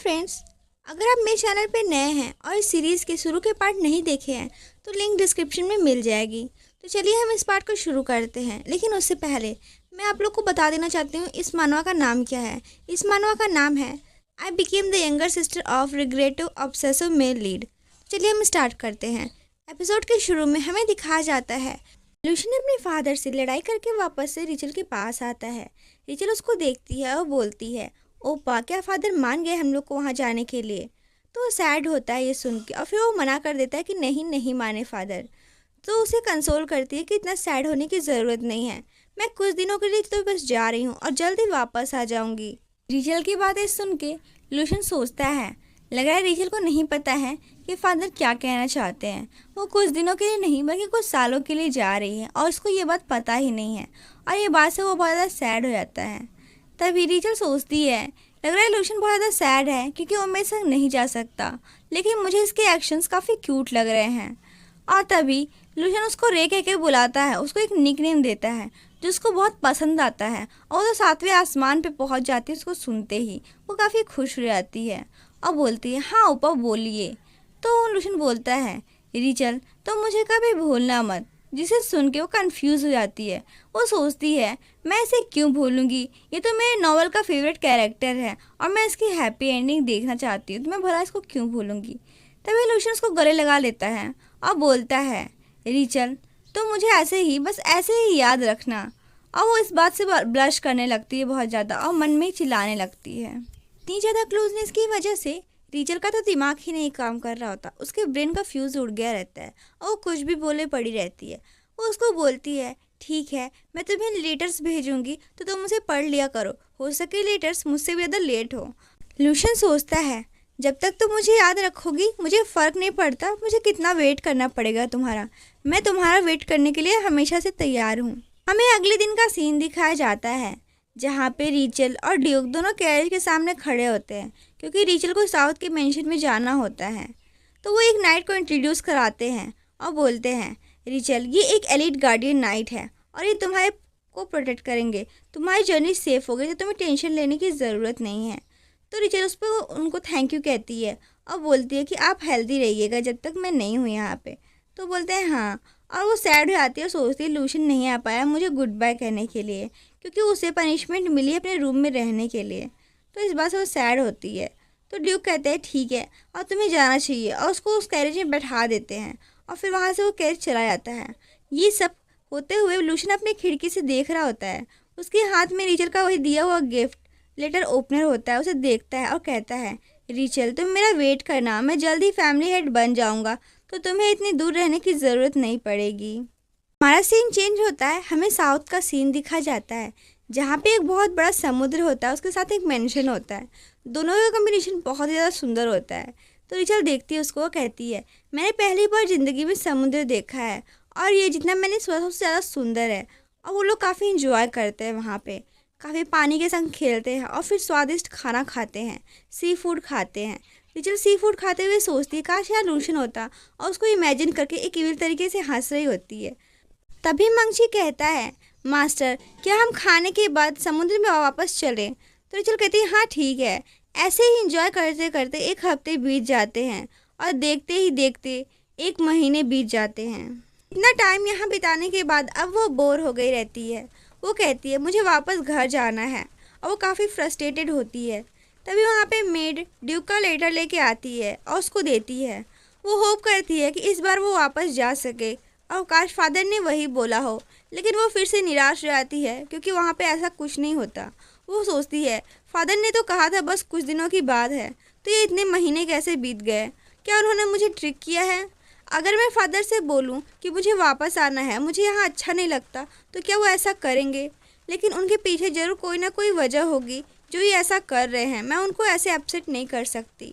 Friends, अगर आप मेरे चैनल पे नए हैं और इस सीरीज़ के शुरू के पार्ट नहीं देखे हैं तो लिंक डिस्क्रिप्शन में मिल जाएगी। तो चलिए हम इस पार्ट को शुरू करते हैं। लेकिन उससे पहले मैं आप लोग को बता देना चाहती हूँ इस मानवा का नाम क्या है। इस मानवा का नाम है I became the younger sister of regretive obsessive male lead. चलिए हम स्टार्ट करते हैं। एपिसोड के शुरू में हमें दिखाया जाता है लूशन अपने फादर से लड़ाई करके वापस से रिचल के पास आता है। रिचल उसको देखती है और बोलती है, ओपा क्या फादर मान गए हम लोग को वहाँ जाने के लिए। तो वो सैड होता है ये सुन के और फिर वो मना कर देता है कि नहीं नहीं माने फादर। तो उसे कंसोल करती है कि इतना सैड होने की ज़रूरत नहीं है, मैं कुछ दिनों के लिए तो बस जा रही हूँ और जल्दी वापस आ जाऊँगी। रिचल की बातें सुन के लूशन सोचता है, लग रहा है रिचल को नहीं पता है कि फादर क्या कहना चाहते हैं। वो कुछ दिनों के लिए नहीं बल्कि कुछ सालों के लिए जा रही है और उसको ये बात पता ही नहीं है और ये बात से वो बहुत ज़्यादा सैड हो जाता है। तभी रिचल सोचती है, लग रहा है लूशन बहुत ज़्यादा सैड है क्योंकि वो मेरे संग नहीं जा सकता, लेकिन मुझे इसके एक्शंस काफ़ी क्यूट लग रहे हैं। और तभी लूशन उसको रे कह के बुलाता है, उसको एक निकनेम देता है जो उसको बहुत पसंद आता है और वो तो 7वें आसमान पे पहुंच जाती है। उसको सुनते ही वो काफ़ी खुश हो जाती है और बोलती है, हाँ ऊपर बोलिए। तो लूशन बोलता है, रिचल तो मुझे कभी भूलना मत। जिसे सुन के वो कंफ्यूज हो जाती है। वो सोचती है, मैं इसे क्यों भूलूंगी, ये तो मेरे नॉवल का फेवरेट कैरेक्टर है और मैं इसकी हैप्पी एंडिंग देखना चाहती हूँ, तो मैं भला इसको क्यों भूलूंगी। तभी लूशन उसको गले लगा लेता है और बोलता है, रिचल तो मुझे ऐसे ही बस ऐसे ही याद रखना। और वो इस बात से ब्लश करने लगती है बहुत ज़्यादा और मन में चिल्लाने लगती है। इतनी ज़्यादा क्लोजनेस की वजह से रिचल का तो दिमाग ही नहीं काम कर रहा होता, उसके ब्रेन का फ्यूज़ उड़ गया रहता है और वो कुछ भी बोले पड़ी रहती है। वो उसको बोलती है, ठीक है मैं तुम्हें लेटर्स भेजूंगी तो तुम उसे पढ़ लिया करो, हो सके लेटर्स मुझसे भी ज़्यादा लेट हो। लूशन सोचता है, जब तक तुम मुझे याद रखोगी मुझे फ़र्क नहीं पड़ता मुझे कितना वेट करना पड़ेगा तुम्हारा, मैं तुम्हारा वेट करने के लिए हमेशा से तैयार हूँ। हमें अगले दिन का सीन दिखाया जाता है जहाँ पे रिचल और ड्यूक दोनों कैरेज के सामने खड़े होते हैं क्योंकि रिचल को साउथ के मेंशन में जाना होता है। तो वो एक नाइट को इंट्रोड्यूस कराते हैं और बोलते हैं, रिचल ये एक एलिट गार्डियन नाइट है और ये तुम्हारे को प्रोटेक्ट करेंगे, तुम्हारी जर्नी सेफ हो गई तो तुम्हें टेंशन लेने की ज़रूरत नहीं है। तो रिचल उस पर उनको थैंक यू कहती है और बोलती है कि आप हेल्दी रहिएगा जब तक मैं नहीं हूँ यहाँ पे। तो बोलते हैं हाँ, और वो सैड हो जाती है और सोचती है लूशन नहीं आ पाया मुझे गुड बाय कहने के लिए क्योंकि उसे पनिशमेंट मिली अपने रूम में रहने के लिए। तो इस बात से वो सैड होती है। तो ड्यूक कहते हैं ठीक है और तुम्हें जाना चाहिए और उसको उस कैरेज में बैठा देते हैं और फिर वहाँ से वो कैरेज चला जाता है। ये सब होते हुए लूशन अपनी खिड़की से देख रहा होता है, उसके हाथ में रिचल का वही दिया हुआ गिफ्ट लेटर ओपनर होता है। उसे देखता है और कहता है, रिचल तुम मेरा वेट करना, मैं जल्दी फैमिली हेड बन जाऊँगा तो तुम्हें इतनी दूर रहने की ज़रूरत नहीं पड़ेगी। हमारा सीन चेंज होता है, हमें साउथ का सीन दिखा जाता है जहाँ पे एक बहुत बड़ा समुद्र होता है, उसके साथ एक मेंशन होता है, दोनों का कॉम्बिनेशन बहुत ज़्यादा सुंदर होता है। तो रिचल देखती है उसको, कहती है मैंने पहली बार ज़िंदगी में समुद्र देखा है और ये जितना मैंने सोचा सबसे ज़्यादा सुंदर है। और वो लोग काफ़ी इंजॉय करते हैं वहाँ पे, काफ़ी पानी के संग खेलते हैं और फिर स्वादिष्ट खाना खाते हैं, सी फूड खाते हैं। रिचल सी फूड खाते हुए सोचती है काश यार लूशन होता और उसको इमेजिन करके एक इविल तरीके से हंस रही होती है। तभी मंगची कहता है, मास्टर क्या हम खाने के बाद समुद्र में वापस चलें। तो रिचल कहती है हाँ ठीक है। ऐसे ही इंजॉय करते करते 1 हफ्ते बीत जाते हैं और देखते ही देखते 1 महीने बीत जाते हैं। इतना टाइम यहाँ बिताने के बाद अब वो बोर हो गई रहती है। वो कहती है मुझे वापस घर जाना है और वो काफ़ी फ्रस्ट्रेटेड होती है। तभी वहाँ पे मेड ड्यूक का लेटर लेके आती है और उसको देती है। वो होप करती है कि इस बार वो वापस जा सके और काश फादर ने वही बोला हो, लेकिन वो फिर से निराश हो जाती है क्योंकि वहाँ पे ऐसा कुछ नहीं होता। वो सोचती है फादर ने तो कहा था बस कुछ दिनों की बात है, तो ये इतने महीने कैसे बीत गए, क्या उन्होंने मुझे ट्रिक किया है। अगर मैं फादर से बोलूँ कि मुझे वापस आना है, मुझे यहाँ अच्छा नहीं लगता, तो क्या वो ऐसा करेंगे। लेकिन उनके पीछे ज़रूर कोई ना कोई वजह होगी जो ये ऐसा कर रहे हैं, मैं उनको ऐसे अपसेट नहीं कर सकती।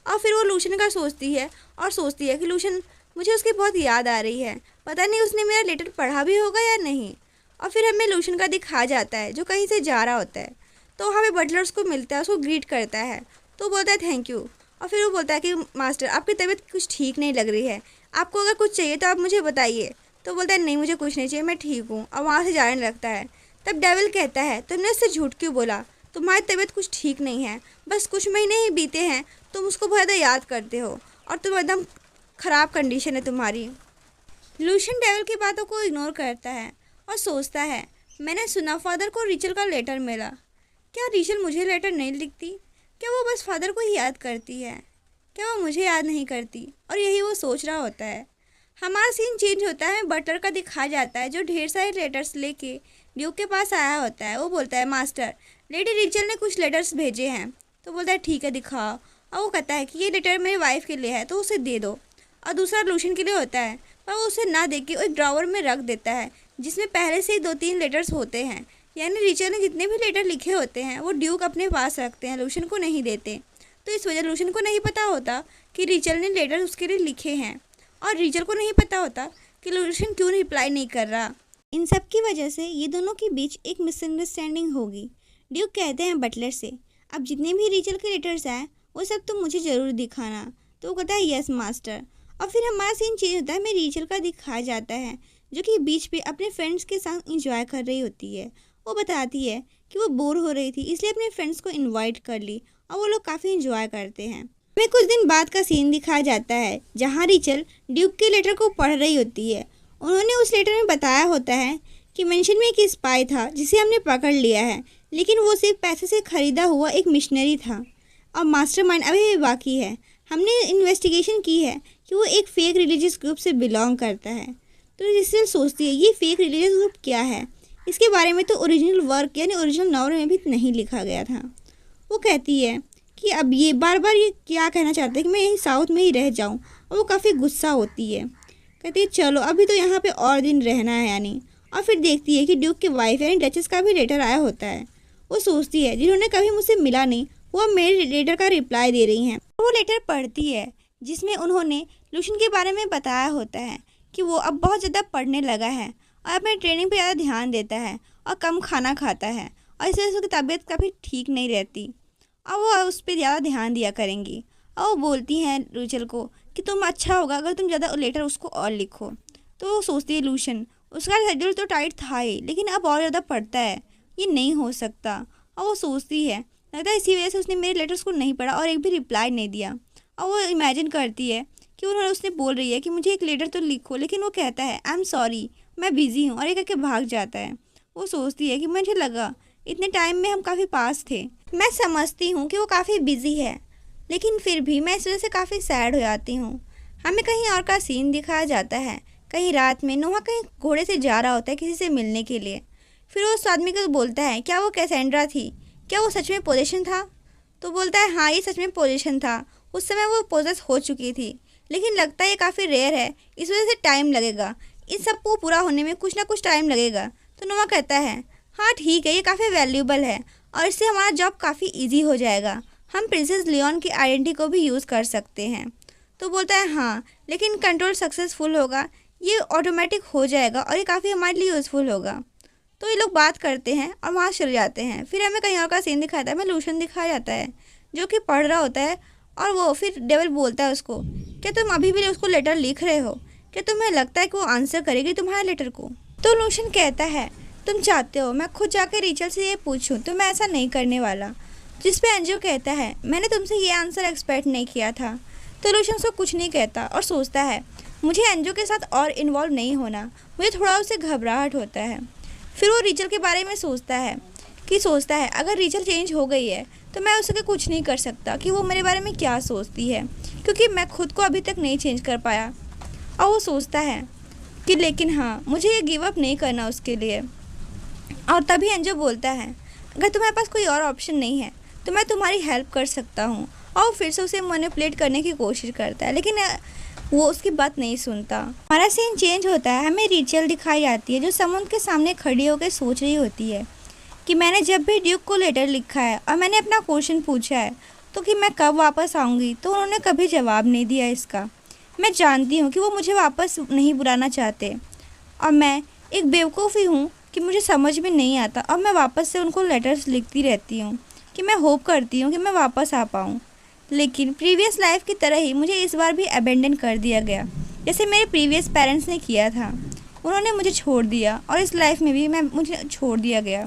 और फिर वो लूशन का सोचती है और सोचती है कि लूशन मुझे उसकी बहुत याद आ रही है, पता नहीं उसने मेरा लेटर पढ़ा भी होगा या नहीं। और फिर हमें लूशन का दिखा जाता है जो कहीं से जा रहा होता है। तो हमें बटलर उसको मिलता है, उसको ग्रीट करता है, तो बोलता है थैंक यू। और फिर वो बोलता है कि मास्टर आपकी तबीयत कुछ ठीक नहीं लग रही है, आपको अगर कुछ चाहिए तो आप मुझे बताइए। तो बोलता है नहीं मुझे कुछ नहीं चाहिए, मैं ठीक हूँ, और वहाँ से जाने लगता है। तब डेविल कहता है तुमने उससे झूठ क्यों बोला, तुम्हारी तबीयत कुछ ठीक नहीं है, बस कुछ महीने ही बीते हैं, तुम उसको बहुत ज़्यादा याद करते हो और तुम एकदम ख़राब कंडीशन है तुम्हारी। लूशियन डेविल की बातों को इग्नोर करता है और सोचता है, मैंने सुना फादर को रीचल का लेटर मिला। क्या रीचल मुझे लेटर नहीं लिखती? क्या वो बस फादर को ही याद करती है? क्या वो मुझे याद नहीं करती? और यही वो सोच रहा होता है। हमारा सीन चेंज होता है, बटलर का दिखाया जाता है जो ढेर सारे लेटर्स लेके ड्यूक के पास आया होता है। वो बोलता है, मास्टर, लेडी रीचल ने कुछ लेटर्स भेजे हैं। तो बोलता है, ठीक है दिखाओ। और वो कहता है कि ये लेटर मेरी वाइफ के लिए है तो उसे दे दो। और दूसरा लूशियन के लिए होता है, पर वो उसे ना दे के एक ड्रॉवर में रख देता है जिसमें पहले से ही 2-3 लेटर्स होते हैं। यानी रीचल ने जितने भी लेटर लिखे होते हैं वो ड्यूक अपने पास रखते हैं, लूशियन को नहीं देते। तो इस वजह लूशियन को नहीं पता होता कि रीचल ने लेटर उसके लिए लिखे हैं, और रीचल को नहीं पता होता कि लूशियन क्यों रिप्लाई नहीं कर रहा। इन सब की वजह से ये दोनों के बीच एक मिसअंडरस्टैंडिंग होगी। ड्यूक कहते हैं बटलर से, अब जितने भी रीचल के लेटर्स आए वो सब तुम मुझे ज़रूर दिखाना। तो वो कहता है, यस मास्टर। और फिर हमारा सीन चेंज होता है, हमें रीचल का दिखाया जाता है जो कि बीच पे अपने फ्रेंड्स के साथ इंजॉय कर रही होती है। वो बताती है कि वो बोर हो रही थी इसलिए अपने फ्रेंड्स को इनवाइट कर ली और वो लोग काफ़ी इंजॉय करते हैं। हमें कुछ दिन बाद का सीन दिखाया जाता है जहाँ रीचल ड्यूक के लेटर को पढ़ रही होती है। उन्होंने उस लेटर में बताया होता है कि मेंशन में एक स्पाई था जिसे हमने पकड़ लिया है, लेकिन वो सिर्फ पैसे से ख़रीदा हुआ एक मिशनरी था और मास्टरमाइंड अभी भी बाकी है। हमने इन्वेस्टिगेशन की है कि वो एक फेक रिलीजियस ग्रुप से बिलोंग करता है। तो इसलिए सोचती है ये फेक रिलीजियस ग्रुप क्या है, इसके बारे में तो ओरिजिनल वर्क यानी ओरिजिनल नॉवल में भी नहीं लिखा गया था। वो कहती है कि अब ये बार बार ये क्या कहना चाहते हैं कि मैं यहीं साउथ में ही रह जाऊं, और वो काफ़ी गुस्सा होती है। कहती है चलो अभी तो यहाँ पे और दिन रहना है यानी। और फिर देखती है कि ड्यूक की वाइफ यानी डचेस का भी लेटर आया होता है। वो सोचती है जिन्होंने कभी मुझसे मिला नहीं वो अब मेरे लेटर का रिप्लाई दे रही हैं। वो लेटर पढ़ती है जिसमें उन्होंने लूशियन के बारे में बताया होता है कि वो अब बहुत ज़्यादा पढ़ने लगा है और अपने ट्रेनिंग पे ज़्यादा ध्यान देता है और कम खाना खाता है, और इस वजह से उसकी तबीयत काफ़ी ठीक नहीं रहती और वो उस पर ज़्यादा ध्यान दिया करेंगी। और वो बोलती हैं रीचल को कि तुम अच्छा होगा अगर तुम ज़्यादा लेटर उसको और लिखो। तो वो सोचती है लूशियन, उसका शेड्यूल तो टाइट था ही लेकिन अब और ज़्यादा पढ़ता है, ये नहीं हो सकता। और वो सोचती है लगता है इसी वजह से उसने मेरे लेटर्स को नहीं पढ़ा और एक भी रिप्लाई नहीं दिया। और वो इमेजिन करती है कि उसने बोल रही है कि मुझे एक लेटर तो लिखो, लेकिन वो कहता है आई एम सॉरी मैं बिज़ी हूँ, और ये करके भाग जाता है। वो सोचती है कि मुझे लगा इतने टाइम में हम काफ़ी पास थे। मैं समझती हूँ कि वो काफ़ी बिज़ी है, लेकिन फिर भी मैं इस वजह से काफ़ी सैड हो जाती हूँ। हमें कहीं और का सीन दिखाया जाता है, कहीं रात में नोहा कहीं घोड़े से जा रहा होता है किसी से मिलने के लिए। फिर वो उस आदमी को बोलता है, क्या वो कैसेंड्रा थी? क्या वो सच में पोजीशन था? तो बोलता है, हाँ ये सच में पोजीशन था। उस समय वो पोजेस हो चुकी थी, लेकिन लगता है ये काफ़ी रेयर है, इस वजह से टाइम लगेगा, इस सब को पूरा होने में कुछ ना कुछ टाइम लगेगा। तो नोहा कहता है, हाँ ठीक है ये काफ़ी वैल्यूबल है और इससे हमारा जॉब काफ़ी ईजी हो जाएगा, हम प्रिंसेस लियोन की आइडेंटिटी को भी यूज़ कर सकते हैं। तो बोलता है, हाँ लेकिन कंट्रोल सक्सेसफुल होगा, ये ऑटोमेटिक हो जाएगा और ये काफ़ी हमारे लिए यूज़फुल होगा। तो ये लोग बात करते हैं और वहाँ चले जाते हैं। फिर हमें कहीं और का सीन दिखाता है, हमें लूशियन दिखाया जाता है जो कि पढ़ रहा होता है, और वो फिर डेविल बोलता है उसको, क्या तुम अभी भी उसको लेटर लिख रहे हो? क्या तुम्हें लगता है कि वो आंसर करेगी तुम्हारे लेटर को? तो लूशियन कहता है, तुम चाहते हो मैं खुद जाकर रीचल से ये पूछूं, तो मैं ऐसा नहीं करने वाला। जिस पे एंजो कहता है, मैंने तुमसे ये आंसर एक्सपेक्ट नहीं किया था। तो लूशियन उसको कुछ नहीं कहता और सोचता है, मुझे एंजो के साथ और इन्वॉल्व नहीं होना, मुझे थोड़ा उससे घबराहट होता है। फिर वो रीचल के बारे में सोचता है अगर रीचल चेंज हो गई है तो मैं उसके कुछ नहीं कर सकता कि वो मेरे बारे में क्या सोचती है, क्योंकि मैं खुद को अभी तक नहीं चेंज कर पाया। और वो सोचता है कि लेकिन हाँ मुझे ये गिव अप नहीं करना उसके लिए। और तभी एंजो बोलता है, अगर तुम्हारे पास कोई और ऑप्शन नहीं है तो मैं तुम्हारी हेल्प कर सकता हूँ। और फिर से उसे मैनिपुलेट करने की कोशिश करता है, लेकिन वो उसकी बात नहीं सुनता। हमारा सीन चेंज होता है, हमें रीचल दिखाई जाती है जो समुद्र के सामने खड़ी होकर सोच रही होती है कि मैंने जब भी ड्यूक को लेटर लिखा है और मैंने अपना क्वेश्चन पूछा है तो कि मैं कब वापस आऊँगी, तो उन्होंने कभी जवाब नहीं दिया इसका। मैं जानती हूँ कि वो मुझे वापस नहीं बुलाना चाहते और मैं एक बेवकूफ़ ही हूँ कि मुझे समझ में नहीं आता और मैं वापस से उनको लेटर्स लिखती रहती हूँ कि मैं होप करती हूँ कि मैं वापस आ पाऊँ। लेकिन प्रीवियस लाइफ की तरह ही मुझे इस बार भी अबेंडन कर दिया गया, जैसे मेरे प्रीवियस पेरेंट्स ने किया था। उन्होंने मुझे छोड़ दिया और इस लाइफ में भी मुझे छोड़ दिया गया।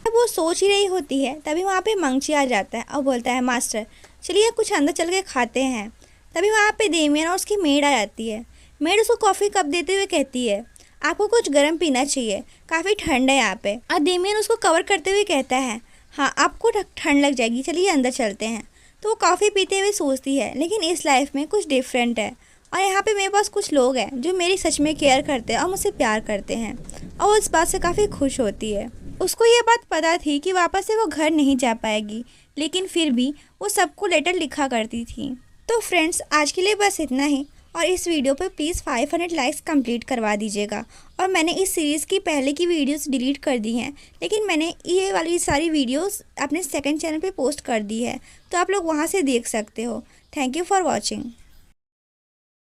अब वो सोच ही रही होती है, तभी वहाँ पे मंगची आ जाता है और बोलता है, मास्टर चलिए कुछ अंदर चल के खाते हैं। तभी वहाँ पे डेमियन और उसकी मेड आ जाती है। मेड उसको कॉफ़ी कप देते हुए कहती है, आपको कुछ गर्म पीना चाहिए, काफ़ी ठंड है यहाँ पे। और डेमियन उसको कवर करते हुए कहता है, हाँ आपको ठंड लग जाएगी, चलिए अंदर चलते हैं। तो वो कॉफ़ी पीते हुए सोचती है, लेकिन इस लाइफ में कुछ डिफरेंट है और यहाँ पे मेरे पास कुछ लोग हैं जो मेरी सच में केयर करते हैं और मुझसे प्यार करते हैं, और वो इस बात से काफ़ी खुश होती है। उसको ये बात पता थी कि वापस से वो घर नहीं जा पाएगी, लेकिन फिर भी वो सबको लेटर लिखा करती थी। तो फ्रेंड्स, आज के लिए बस इतना ही, और इस वीडियो पे प्लीज़ 500 लाइक्स कंप्लीट करवा दीजिएगा। और मैंने इस सीरीज़ की पहले की वीडियोस डिलीट कर दी हैं, लेकिन मैंने ये वाली सारी वीडियोस अपने सेकंड चैनल पे पोस्ट कर दी है, तो आप लोग वहाँ से देख सकते हो। Thank you for watching.